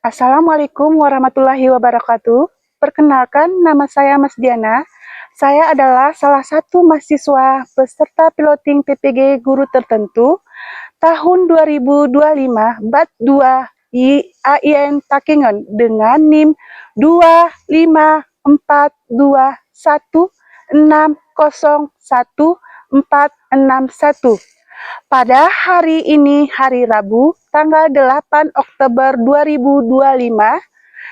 Assalamualaikum warahmatullahi wabarakatuh. Perkenalkan, nama saya Mas Diana. Saya adalah salah satu mahasiswa peserta piloting PPG Guru Tertentu tahun 2025 BAT 2 AIN Takengon dengan NIM 25421601461. Pada hari ini, hari Rabu, tanggal 8 Oktober 2025,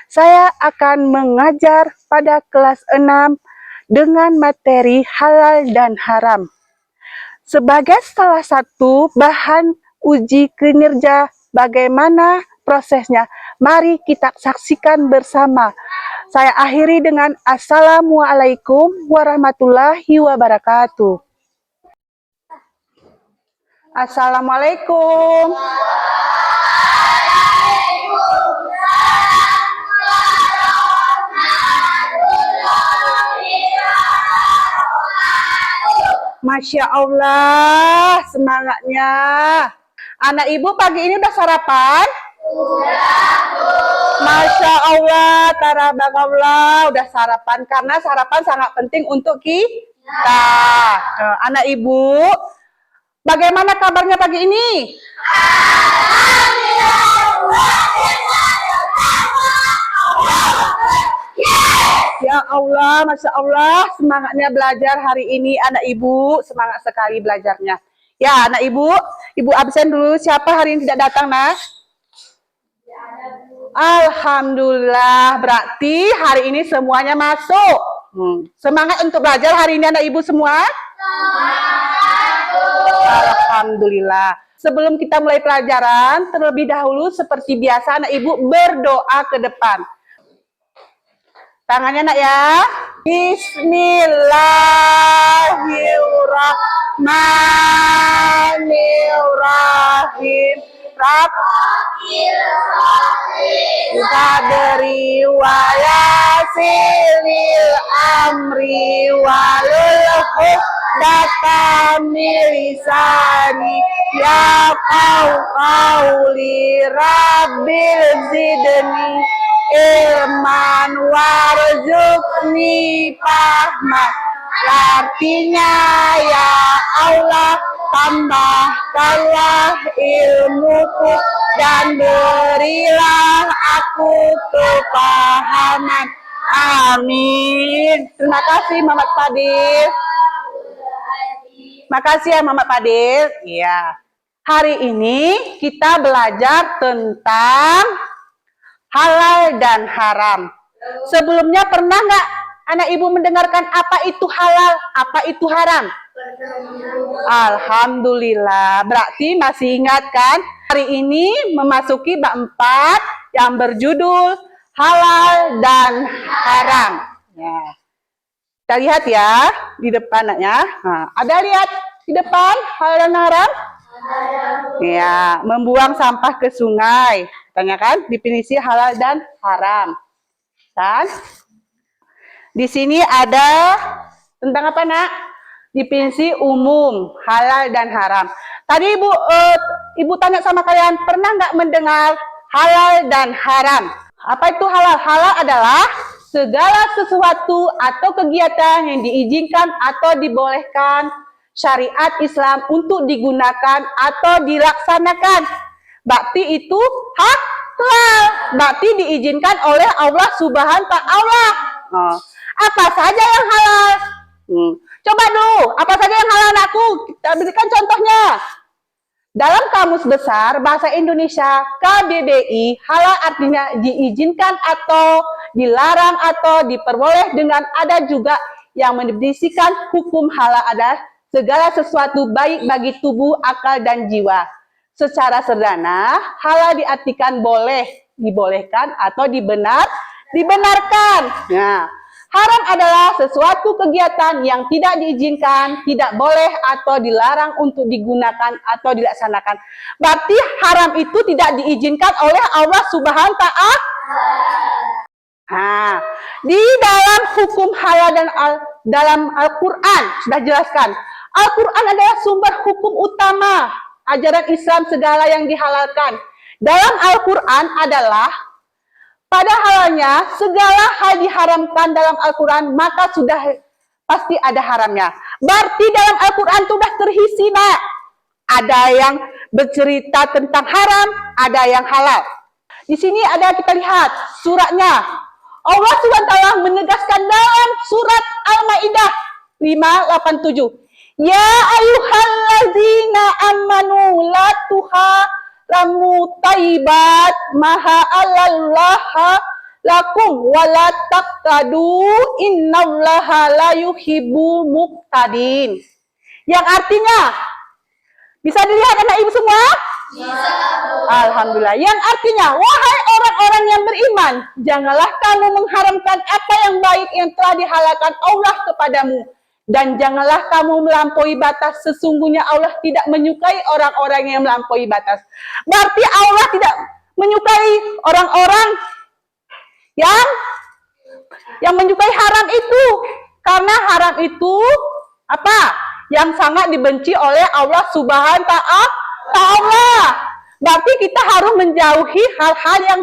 saya akan mengajar pada kelas 6 dengan materi halal dan haram. Sebagai salah satu bahan uji kinerja, bagaimana prosesnya? Mari kita saksikan bersama. Saya akhiri dengan Assalamualaikum warahmatullahi wabarakatuh. Assalamualaikum. Masya Allah, semangatnya. Anak ibu pagi ini udah sarapan? Masya Allah, tarabakallah, udah sarapan. Karena sarapan sangat penting untuk kita. Anak ibu, bagaimana kabarnya pagi ini? Ya Allah, Masya Allah, semangatnya belajar hari ini anak ibu, semangat sekali belajarnya. Ya anak ibu absen dulu, siapa hari ini tidak datang nak? Alhamdulillah, berarti hari ini semuanya masuk. Semangat untuk belajar hari ini anak ibu semua? Alhamdulillah. Sebelum kita mulai pelajaran, terlebih dahulu seperti biasa anak ibu berdoa ke depan. Tangannya nak ya. Bismillahirrahmanirrahim. Qadri wa yasilil amri walul uqdatam lisani ya qauli rabbil zidni ilman warzuqni fahma. Artinya ya Allah, tambahkanlah ilmuku dan berilah aku kepahaman. Amin. Terima kasih Muhammad Fadil. Makasih ya Muhammad Fadil. Iya. Hari ini kita belajar tentang halal dan haram. Sebelumnya pernah nggak anak ibu mendengarkan apa itu halal, apa itu haram? Alhamdulillah, berarti masih ingat kan? Hari ini memasuki bab 4 yang berjudul halal dan haram. Ya. Kita lihat ya di depan anaknya. Nah, ada lihat di depan halal dan haram? Ya, membuang sampah ke sungai. Tanyakan definisi halal dan haram. Kan? Di sini ada tentang apa nak? Definisi umum halal dan haram. Tadi ibu tanya sama kalian, pernah nggak mendengar halal dan haram? Apa itu halal? Halal adalah segala sesuatu atau kegiatan yang diizinkan atau dibolehkan syariat Islam untuk digunakan atau dilaksanakan. Berarti itu halal. Berarti diizinkan oleh Allah Subhanahu wa Ta'ala. Apa saja yang halal? Coba dulu, apa saja yang halal anakku? Kita berikan contohnya. Dalam Kamus Besar Bahasa Indonesia KBBI, halal artinya diizinkan atau dilarang atau diperboleh dengan ada juga yang mendefinisikan hukum halal adalah segala sesuatu baik bagi tubuh, akal, dan jiwa. Secara sederhana, halal diartikan boleh, dibolehkan, atau dibenarkan. Nah, haram adalah sesuatu kegiatan yang tidak diizinkan, tidak boleh, atau dilarang untuk digunakan atau dilaksanakan. Berarti haram itu tidak diizinkan oleh Allah Subhanahu wa Ta'ala. Nah, di dalam hukum halal dan dalam Al-Quran sudah jelaskan. Al-Quran adalah sumber hukum utama ajaran Islam segala yang dihalalkan. Dalam Al-Quran adalah Padahalnya segala hal diharamkan dalam Al-Quran, maka sudah pasti ada haramnya. Berarti dalam Al-Quran sudah terisi, nak. Ada yang bercerita tentang haram, ada yang halal. Di sini ada kita lihat suratnya. Allah SWT menegaskan dalam surat Al-Maidah 587. Ya ayyuhallazina amanu la tuharamu taibat maha alallaha lakum wala taqtadu innallaha la yuhibbu muqtadin. Yang artinya, bisa dilihat anak ibu semua? Bisa. Alhamdulillah. Yang artinya, wahai orang-orang yang beriman, janganlah kamu mengharamkan apa yang baik yang telah dihalalkan Allah kepadamu. Dan janganlah kamu melampaui batas, sesungguhnya Allah tidak menyukai orang-orang yang melampaui batas. Berarti Allah tidak menyukai orang-orang yang menyukai haram itu. Karena haram itu apa? Yang sangat dibenci oleh Allah Subhanahu wa Ta'ala. Berarti kita harus menjauhi hal-hal yang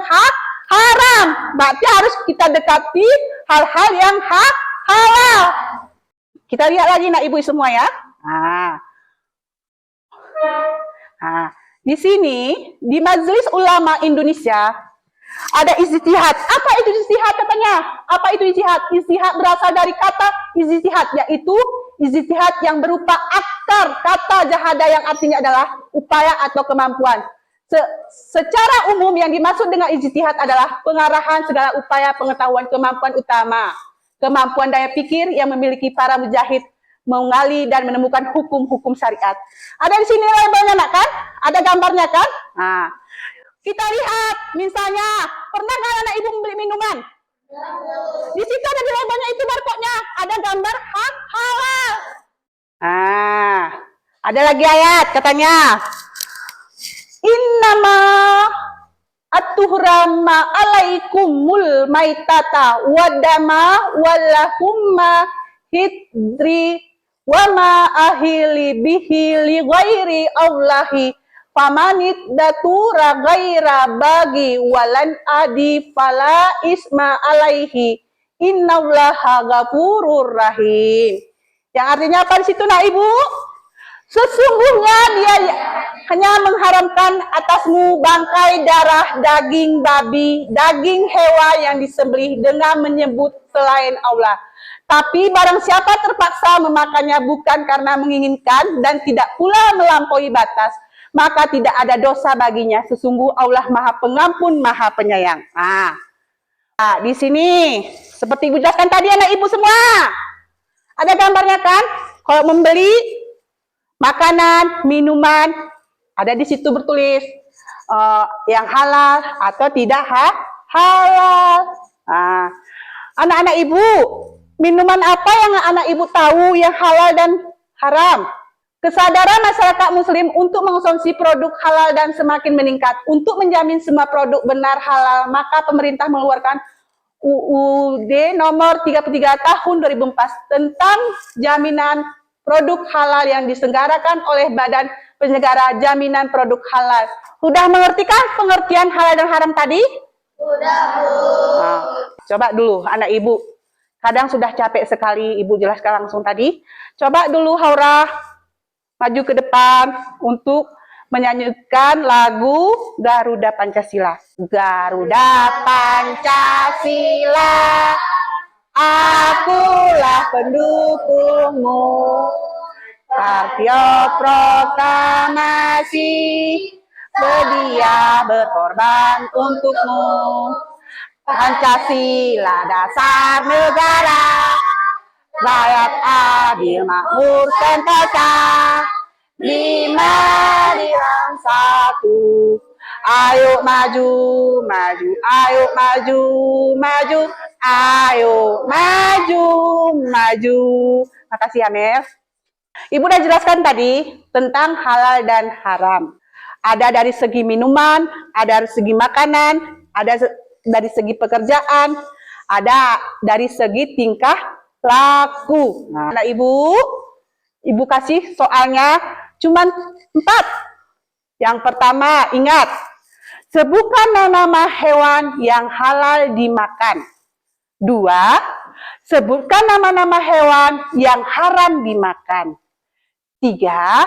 haram. Berarti harus kita dekati hal-hal yang halal. Kita lihat lagi nak ibu semua ya. Di sini di Majelis Ulama Indonesia ada ijtihad. Apa itu ijtihad katanya? Apa itu ijtihad? Ijtihad berasal dari kata ijtihad, yaitu ijtihad yang berupa akar kata jahada yang artinya adalah upaya atau kemampuan. Secara umum yang dimaksud dengan ijtihad adalah pengarahan segala upaya pengetahuan kemampuan utama. Kemampuan daya pikir yang memiliki para mujahid mengali dan menemukan hukum-hukum syariat. Ada di sini labelnya nak kan? Ada gambarnya kan? Kita lihat misalnya, pernah nggak anak ibu membeli minuman? Di situ ada di labelnya itu barcode-nya, ada gambar halal. Ada lagi ayat katanya, innama atuhrama alaikumul maitata wadama walahumma hidri wama ahili bihi li ghairi Allahi famanit datura ghaira bagi walan adi fala isma alaihi innallaha ghafurur rahim. Yang artinya apa di situ nak ibu? Sesungguhnya dia hanya mengharamkan atasmu bangkai, darah, daging babi, daging hewan yang disembelih dengan menyebut selain Allah. Tapi barang siapa terpaksa memakannya bukan karena menginginkan dan tidak pula melampaui batas, maka tidak ada dosa baginya. Sesungguh Allah Maha Pengampun, Maha Penyayang. Di sini seperti ibu jelaskan tadi anak ibu semua. Ada gambarnya kan? Kalau membeli makanan, minuman, ada di situ bertulis yang halal atau tidak halal. Anak-anak ibu, minuman apa yang anak ibu tahu yang halal dan haram? Kesadaran masyarakat muslim untuk mengkonsumsi produk halal dan semakin meningkat. Untuk menjamin semua produk benar halal, maka pemerintah mengeluarkan UUD nomor 33 tahun 2004 tentang jaminan produk halal yang diselenggarakan oleh Badan Penyelenggara Jaminan Produk Halal. Sudah mengerti kan pengertian halal dan haram tadi? Sudah, Bu. Coba dulu anak ibu. Kadang sudah capek sekali ibu jelaskan langsung tadi. Coba dulu Haura maju ke depan untuk menyanyikan lagu Garuda Pancasila. Garuda Pancasila, akulah pendukungmu. Kartio proklamasi, sedia berkorban untukmu. Pancasila dasar negara, rakyat adil makmur sentosa. 5 dirang 1. Ayo maju, maju, ayo maju, maju, ayo maju, maju. Makasih ya, Mel. Ibu udah jelaskan tadi tentang halal dan haram. Ada dari segi minuman, ada dari segi makanan, ada dari segi pekerjaan, ada dari segi tingkah laku. Nah, ibu kasih soalnya cuman 4. Yang pertama, ingat, Sebutkan nama hewan yang halal dimakan. 2. Sebutkan nama-nama hewan yang haram dimakan. 3.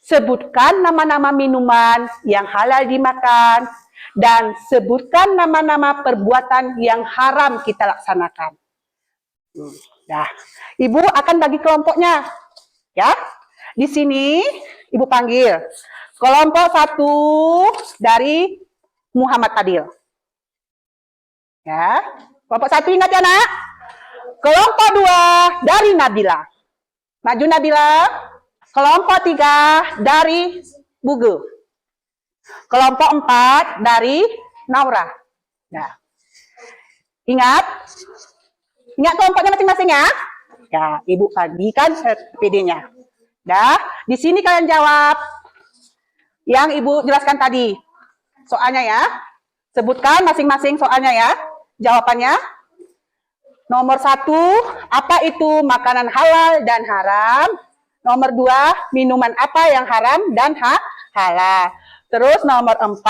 Sebutkan nama-nama minuman yang halal dimakan. Dan sebutkan nama-nama perbuatan yang haram kita laksanakan. Nah, Ibu akan bagi kelompoknya. Ya, di sini Ibu panggil kelompok 1 dari Muhammad Adil. Ya, kelompok 1 ingat ya nak? Kelompok 2 dari Nabila. Maju Nabila. Kelompok 3 dari Bugu. Kelompok 4 dari Naura. Nah, ingat kelompoknya masing-masing ya. Ya, Ibu bagikan PD-nya. Dah, di sini kalian jawab yang Ibu jelaskan tadi. Soalnya ya. Sebutkan masing-masing soalnya ya. Jawabannya. Nomor 1, apa itu makanan halal dan haram? Nomor 2, minuman apa yang haram dan halal? Terus nomor 4,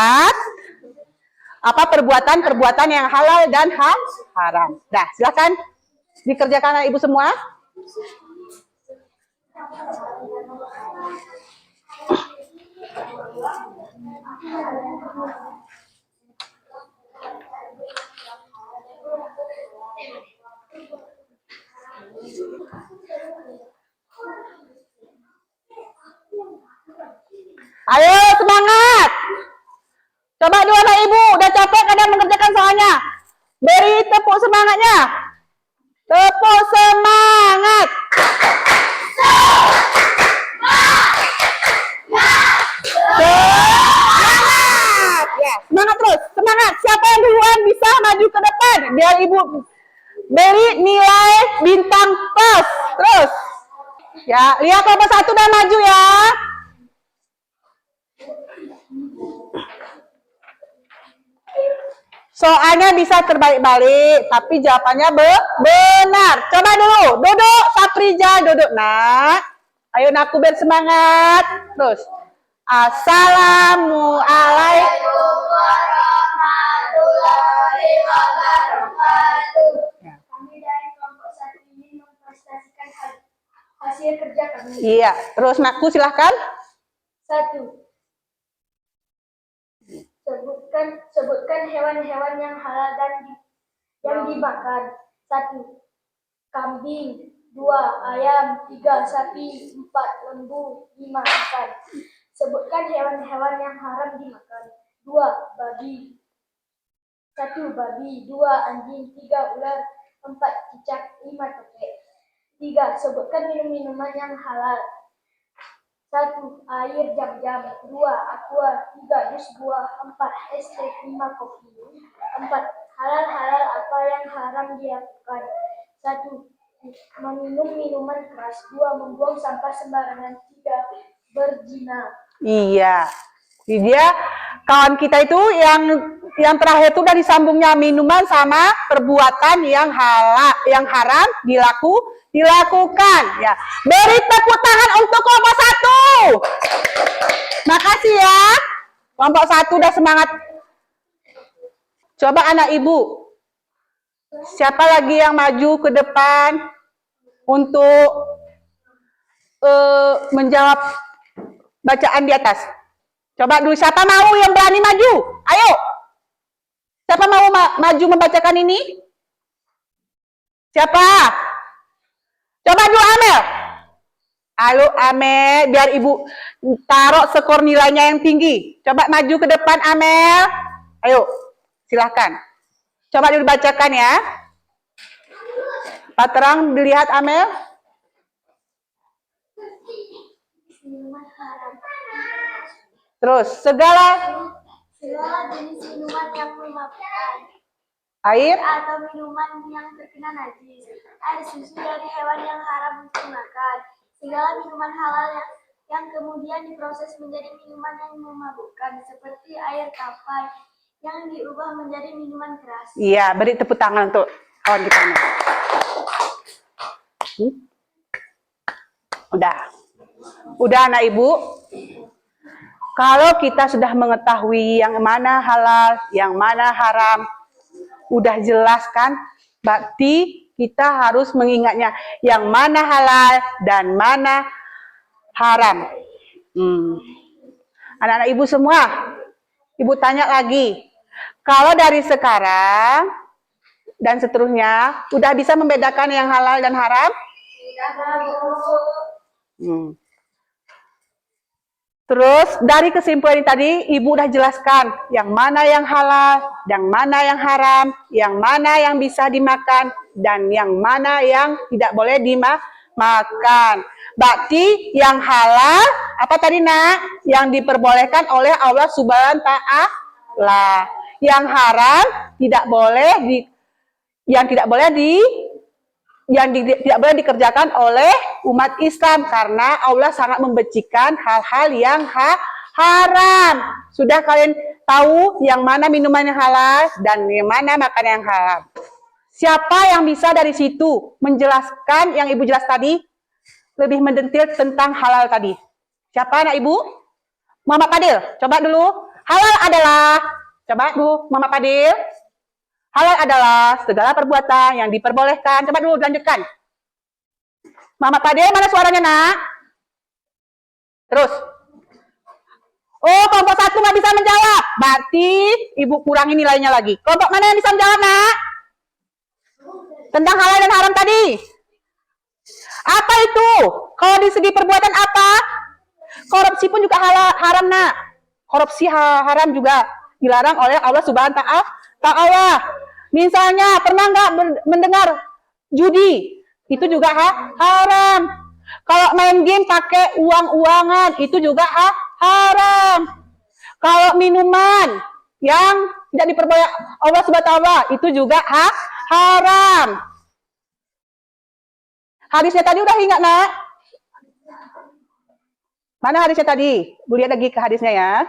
apa perbuatan-perbuatan yang halal dan haram? Nah, silakan dikerjakan oleh Ibu semua. Ayo semangat. Coba dua anak Ibu, udah capek kadang mengerjakan soalnya. Beri tepuk semangatnya. Tepuk semangat. Semangat. Ya, semangat terus. Semangat. Siapa yang duluan bisa maju ke depan? Biar Ibu beri nilai bintang plus. Terus. Ya, lihat kelompok 1 udah maju ya. Soalnya bisa terbalik-balik, tapi jawabannya benar. Coba dulu, duduk, Saprija, duduk nak. Ayo nakku bersemangat. Terus, Assalamualaikum warahmatullahi wabarakatuh. Kami dari kelompok 1 ini mempresentasikan hasil kerja kami. Iya, terus nakku silahkan. 1. Sebutkan hewan-hewan yang halal dan yang dimakan. 1. Kambing. 2. Ayam. 3. Sapi. 4. Lembu. 5. Ikan. Sebutkan hewan-hewan yang haram dimakan. 2. Babi. 1. Babi. 2. Anjing. 3. Ular. 4. Cicak. 5. tokek. 3. Sebutkan minum-minuman yang halal. 1. Air jam-jam. 2. Aqua. 3. jus buah. 4. es teh. 5. kopi. 4. Halal-halal apa yang haram dilakukan. 1. Meminum minuman keras. 2. Membuang sampah sembarangan. 3. Berzina. Iya. Dia kawan kita itu yang terakhir itu dari sambungnya minuman sama perbuatan yang halal, yang haram dilakukan. Ya. Beri tepuk tangan untuk kelompok 1. Makasih ya. Kelompok 1 udah semangat. Coba anak Ibu. Siapa lagi yang maju ke depan untuk menjawab bacaan di atas? Coba dulu, siapa mau yang berani maju? Ayo. Siapa mau maju membacakan ini? Siapa? Coba dulu Amel. Halo Amel, biar Ibu taruh skor nilainya yang tinggi. Coba maju ke depan Amel. Ayo, silahkan. Coba dulu bacakan ya. Pak terang dilihat Amel. Terus, segala jenis minuman yang memabukkan. Air Atau minuman yang terkena najis. Air susu dari hewan yang haram dimakan. Segala minuman halal yang kemudian diproses menjadi minuman yang memabukkan, seperti air tapai yang diubah menjadi minuman keras. Iya, beri tepuk tangan untuk kawan kita. Udah anak Ibu. Kalau kita sudah mengetahui yang mana halal, yang mana haram, udah jelas kan? Berarti kita harus mengingatnya yang mana halal dan mana haram. Anak-anak ibu semua, ibu tanya lagi. Kalau dari sekarang dan seterusnya, udah bisa membedakan yang halal dan haram? Terus dari kesimpulan tadi, ibu udah jelaskan yang mana yang halal, yang mana yang haram, yang mana yang bisa dimakan, dan yang mana yang tidak boleh dimakan. Berarti yang halal, apa tadi nak? Yang diperbolehkan oleh Allah Subhanahu wa Ta'ala. Yang haram tidak boleh tidak boleh dikerjakan oleh umat Islam karena Allah sangat membencikan hal-hal yang haram. Sudah kalian tahu yang mana minuman yang halal dan yang mana makanan yang halal. Siapa yang bisa dari situ menjelaskan yang ibu jelas tadi lebih mendetil tentang halal tadi? Siapa anak ibu? Mama Fadil, coba dulu. Halal adalah, coba dulu Mama Fadil. Halal adalah segala perbuatan yang diperbolehkan. Coba dulu lanjutkan. Mama Fadil, mana suaranya nak? Terus. Oh, kelompok satu nggak bisa menjawab. Berarti ibu kurangi nilainya lagi. Kelompok mana yang bisa menjawab nak? Tentang halal dan haram tadi. Apa itu? Kalau di segi perbuatan apa? Korupsi pun juga haram nak. Korupsi haram juga dilarang oleh Allah Subhanahu wa Ta'ala. Misalnya pernah nggak mendengar judi? Itu juga haram. Kalau main game pakai uang-uangan itu juga haram. Kalau minuman yang tidak diperbolehkan Allah Subhanahu wa Ta'ala itu juga haram. Hadisnya tadi udah ingat nak? Mana hadisnya tadi? Ibu lihat lagi ke hadisnya ya.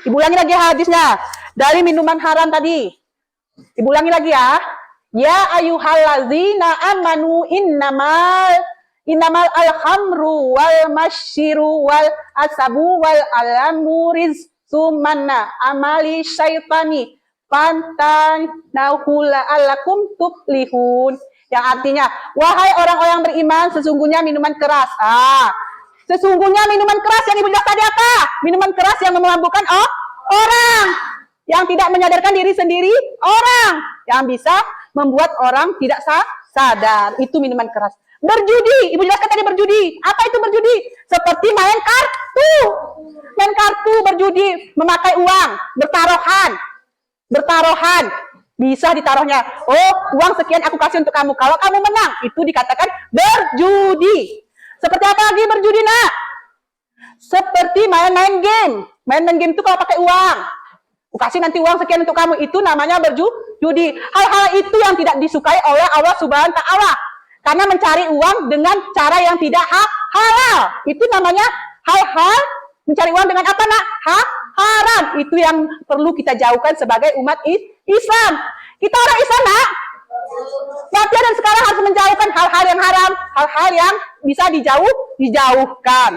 Ibu ulangi lagi hadisnya. Dari minuman haram tadi. Ibu ulangi lagi ya. Ya ayyuhallazina amanu innamal alhamru wal masyiru wal asabu wal alamu rizqum manna amali syaitani fantanahu la'allakum tuflihun. Yang artinya, wahai orang-orang beriman, sesungguhnya minuman keras. Sesungguhnya minuman keras yang ibu jelas tadi apa? Minuman keras yang memabukkan orang. Yang tidak menyadarkan diri sendiri orang. Yang bisa membuat orang tidak sadar. Itu minuman keras. Berjudi. Ibu jelaskan tadi berjudi. Apa itu berjudi? Seperti main kartu. Main kartu, berjudi. Memakai uang. Bertaruhan. Bisa ditaruhnya. Oh, uang sekian aku kasih untuk kamu. Kalau kamu menang, itu dikatakan berjudi. Seperti apa lagi berjudi, nak? Seperti main-main game. Main-main game itu kalau pakai uang. Aku kasih nanti uang sekian untuk kamu. Itu namanya berjudi. Hal-hal itu yang tidak disukai oleh Allah Subhanahu wa Ta'ala. Karena mencari uang dengan cara yang tidak halal. Itu namanya hal-hal mencari uang dengan apa, nak? Haram. Itu yang perlu kita jauhkan sebagai umat Islam. Kita orang Islam, nak. Berarti dan sekarang harus menjauhkan hal-hal yang haram, hal-hal yang bisa dijauhkan.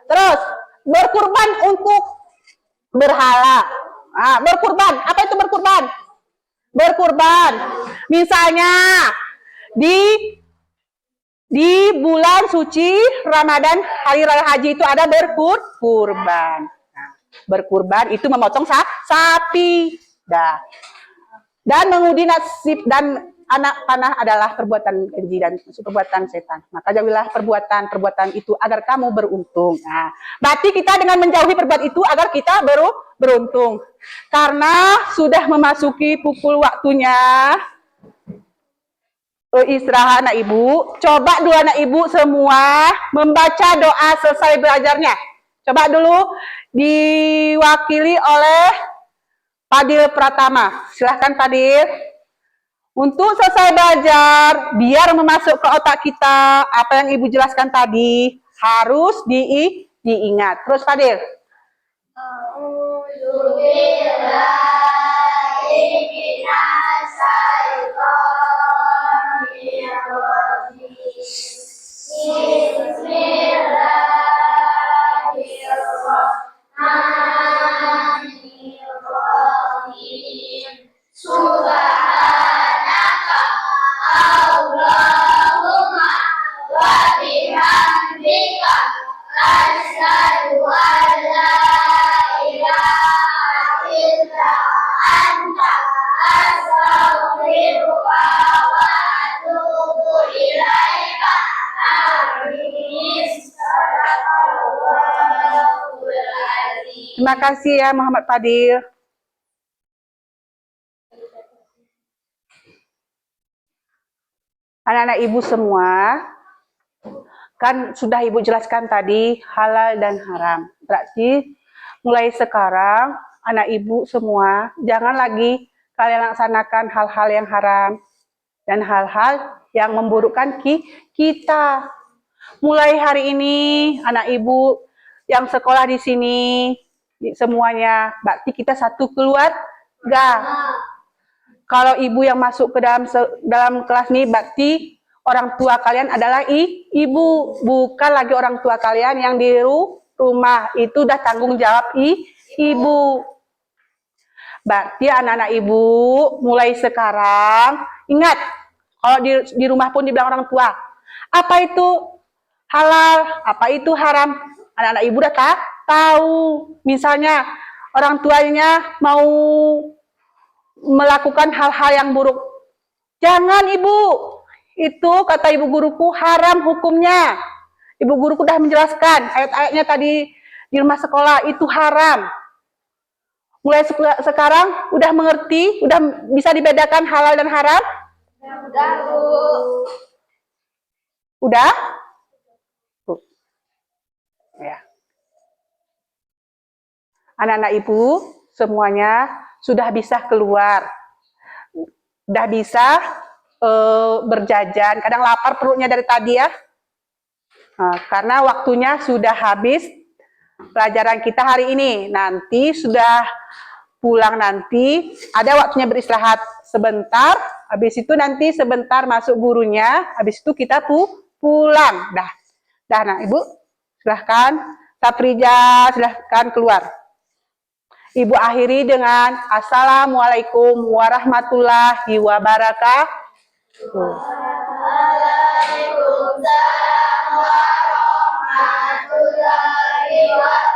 Terus, berkurban untuk berhala. Berkurban. Apa itu berkurban? Berkurban. Misalnya, di bulan suci Ramadan, hari raya haji itu ada berkurban. Berkurban itu memotong sapi. Dan mengundi nasib dan anak panah adalah perbuatan keji dan perbuatan setan. Maka jauhilah perbuatan itu agar kamu beruntung. Berarti kita dengan menjauhi perbuatan itu agar kita beruntung. Karena sudah memasuki pukul waktunya istirahat anak ibu. Coba dulu anak ibu semua membaca doa selesai belajarnya. Coba dulu diwakili oleh Fadil Pratama. Silahkan Fadil. Untuk selesai belajar, biar masuk ke otak kita, apa yang ibu jelaskan tadi, harus diingat. Terus Fadil. Terima kasih ya Muhammad Fadil. Anak-anak ibu semua, kan sudah ibu jelaskan tadi halal dan haram. Berarti mulai sekarang anak ibu semua jangan lagi kalian laksanakan hal-hal yang haram dan hal-hal yang memburukkan kita. Mulai hari ini anak ibu yang sekolah di sini semuanya, berarti kita satu keluarga. Kalau ibu yang masuk ke dalam kelas ini, berarti orang tua kalian adalah ibu, bukan lagi orang tua kalian yang di rumah. Itu udah tanggung jawab ibu. Berarti anak-anak ibu mulai sekarang ingat, kalau di rumah pun dibilang orang tua, apa itu halal, apa itu haram, anak-anak ibu udah tahu. Misalnya orang tuanya mau melakukan hal-hal yang buruk, jangan ibu, itu kata ibu guruku haram hukumnya. Ibu guruku udah menjelaskan ayat-ayatnya tadi di rumah sekolah, itu haram. Mulai sekarang udah mengerti, udah bisa dibedakan halal dan haram? Udah, Bu. Udah? Ya. Anak-anak ibu semuanya sudah bisa keluar, udah bisa berjajan. Kadang lapar perutnya dari tadi ya. Nah, karena waktunya sudah habis pelajaran kita hari ini. Nanti sudah pulang, nanti ada waktunya beristirahat sebentar. Habis itu nanti sebentar masuk gurunya. Habis itu kita pulang. Dah, nah ibu silahkan. Saprija silahkan keluar. Ibu akhiri dengan Assalamualaikum warahmatullahi wabarakatuh. Waalaikumsalam warahmatullahi wabarakatuh.